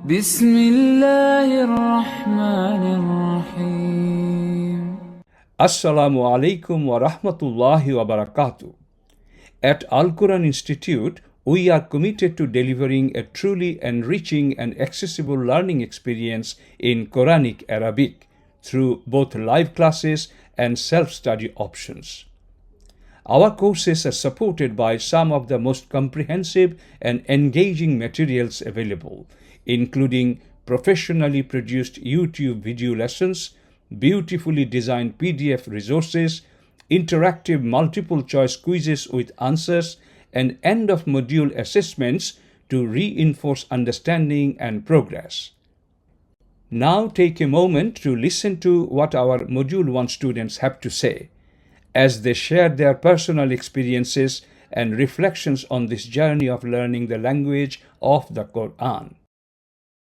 بسم الله الرحمن الرحيم. Assalamu alaikum wa rahmatullahi wa barakatuh. At Al-Qur'an Institute, we are committed to delivering a truly enriching and accessible learning experience in Quranic Arabic through both live classes and self-study options. Our courses are supported by some of the most comprehensive and engaging materials available, including professionally produced YouTube video lessons, beautifully designed PDF resources, interactive multiple choice quizzes with answers, and end of module assessments to reinforce understanding and progress. Now take a moment to listen to what our Module 1 students have to say as they share their personal experiences and reflections on this journey of learning the language of the Quran.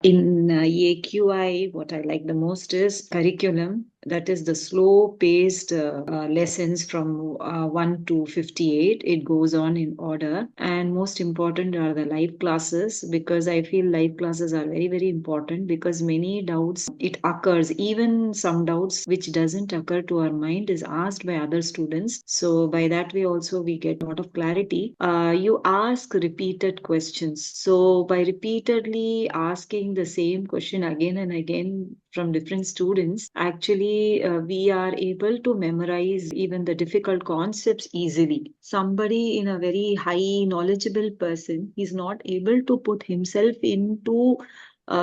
In AQI, what I like the most is curriculum. That is the slow-paced lessons from 1 to 58. It goes on in order. And most important are the live classes, because I feel live classes are very, very important, because many doubts, it occurs. Even some doubts which doesn't occur to our mind is asked by other students. So by that way also we get a lot of clarity. You ask repeated questions. So by repeatedly asking the same question again and again from different students, actually we are able to memorize even the difficult concepts easily. Somebody in a very high knowledgeable person is not able to put himself into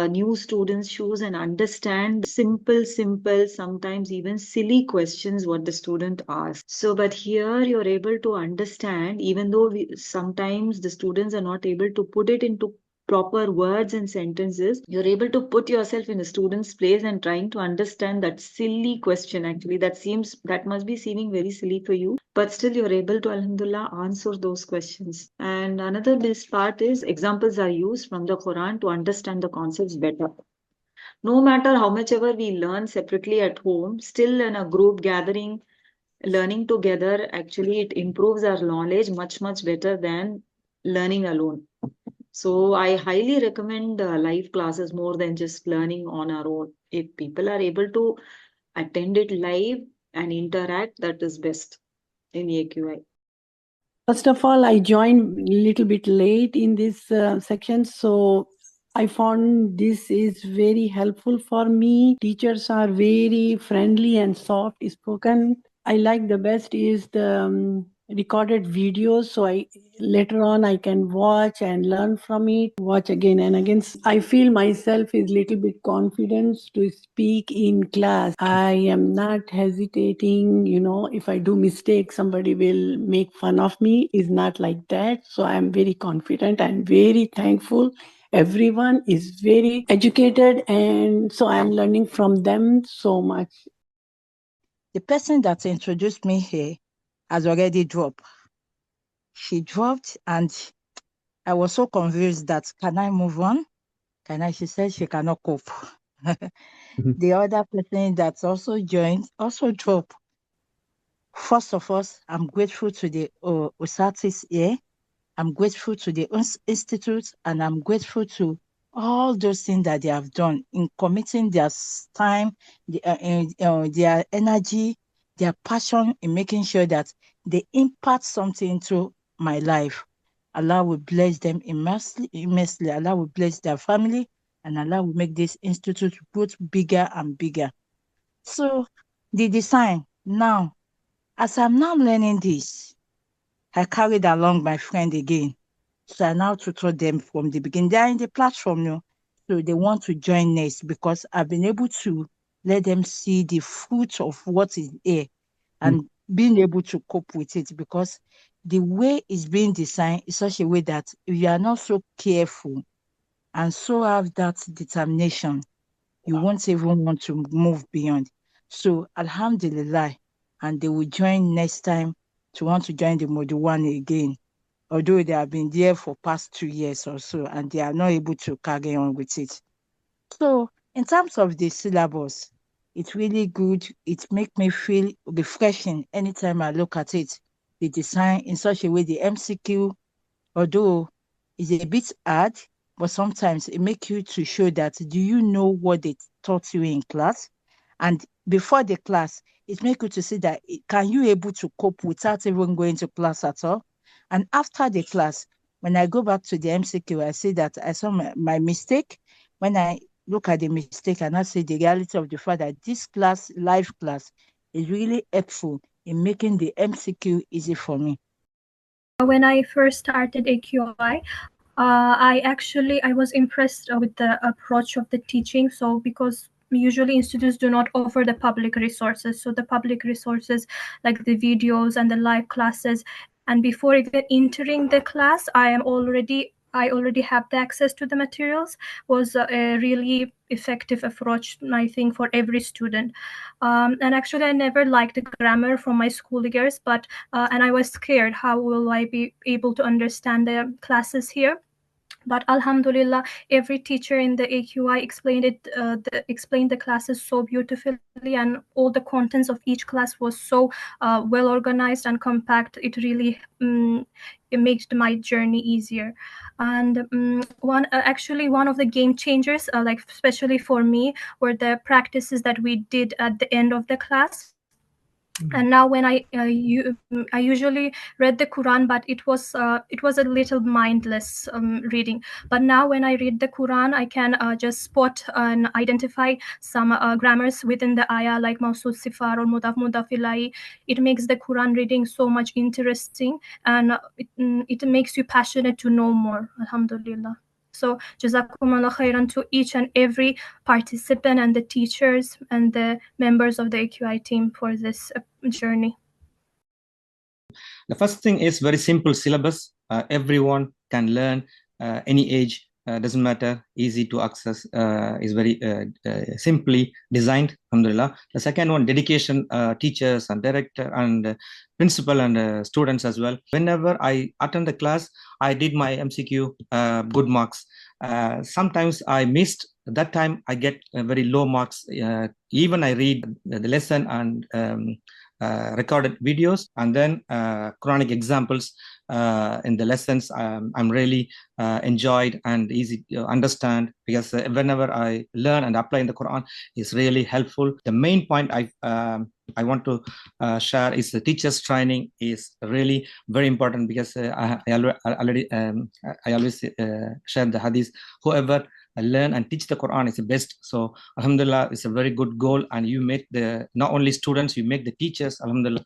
new students' shoes and understand simple, sometimes even silly questions what the student asks. So, but here you're able to understand, even though sometimes the students are not able to put it into proper words and sentences, you're able to put yourself in a student's place and trying to understand that silly question. Actually, that must be seeming very silly for you, but still you're able to, alhamdulillah, answer those questions. And another best part is examples are used from the Quran to understand the concepts better. No matter how much ever we learn separately at home, still in a group gathering, learning together, actually it improves our knowledge much, much better than learning alone. So I highly recommend live classes more than just learning on our own. If people are able to attend it live and interact, that is best in AQI. First of all, I joined a little bit late in this section, so I found this is very helpful for me. Teachers are very friendly and soft spoken. I like the best is the recorded videos, so later on I can watch and learn from it, watch again and again. I feel myself is little bit confident to speak in class. I am not hesitating, if I do mistake, somebody will make fun of me. Is not like that. So I am very confident and very thankful. Everyone is very educated, and so I am learning from them so much. The person that introduced me here has already dropped. She dropped and I was so confused that, can I move on? She said she cannot cope. The other person that also joined also dropped. First of all, I'm grateful to the USATIS here. I'm grateful to the Institute, and I'm grateful to all those things that they have done in committing their time, their energy, their passion in making sure that they impact something into my life. Allah will bless them immensely. Allah will bless their family, and Allah will make this institute both bigger and bigger. So the design now, as I'm now learning this, I carried along my friend again. So I now tutor them from the beginning. They are in the platform, so they want to join next, because I've been able to let them see the fruit of what is here and being able to cope with it, because the way it's being designed is such a way that if you are not so careful and so have that determination, you won't even want to move beyond. So alhamdulillah, and they will join next time to want to join the module 1 again, although they have been there for past 2 years or so, and they are not able to carry on with it. So in terms of the syllabus, it's really good. It makes me feel refreshing anytime I look at it. The design in such a way, the MCQ, although it's a bit hard, but sometimes it makes you to show that do you know what they taught you in class? And before the class, it makes you to see that can you able to cope without even going to class at all? And after the class, when I go back to the MCQ, I see that I saw my mistake. When I look at the mistake and I see the reality of the fact that this class, live class, is really helpful in making the MCQ easy for me. When I first started AQI, I was impressed with the approach of the teaching. So because usually institutes do not offer the public resources, so the public resources like the videos and the live classes, and before even entering the class, I already have the access to the materials, was a really effective approach, I think, for every student. And actually, I never liked the grammar from my school years, but and I was scared, how will I be able to understand the classes here? But Alhamdulillah, every teacher in the AQI explained the classes so beautifully, and all the contents of each class was so well organized and compact. It really it made my journey easier. And one of the game changers, like especially for me, were the practices that we did at the end of the class. And now when I usually read the Quran, but it was a little mindless reading. But now when I read the Quran, I can just spot and identify some grammars within the ayah, like mawsul sifar or mudaf mudaf ilahi. It makes the Quran reading so much interesting, and it makes you passionate to know more. Alhamdulillah. So Jazakumullah khairan to each and every participant and the teachers and the members of the AQI team for this journey. The first thing is very simple syllabus. Everyone can learn, any age, doesn't matter, easy to access, is very simply designed, alhamdulillah. The second one, dedication, teachers and director and principal and students as well. Whenever I attend the class, I did my MCQ, good marks. Sometimes I missed, that time I get very low marks. Even I read the lesson and recorded videos, and then Quranic examples in the lessons. I'm really enjoyed and easy to understand, because whenever I learn and apply in the Quran, is really helpful. The main point I want to share is the teachers training is really very important, because I always share the hadith, whoever learn and teach the Quran is the best. So alhamdulillah, it's a very good goal, and you make the not only students, you make the teachers, alhamdulillah.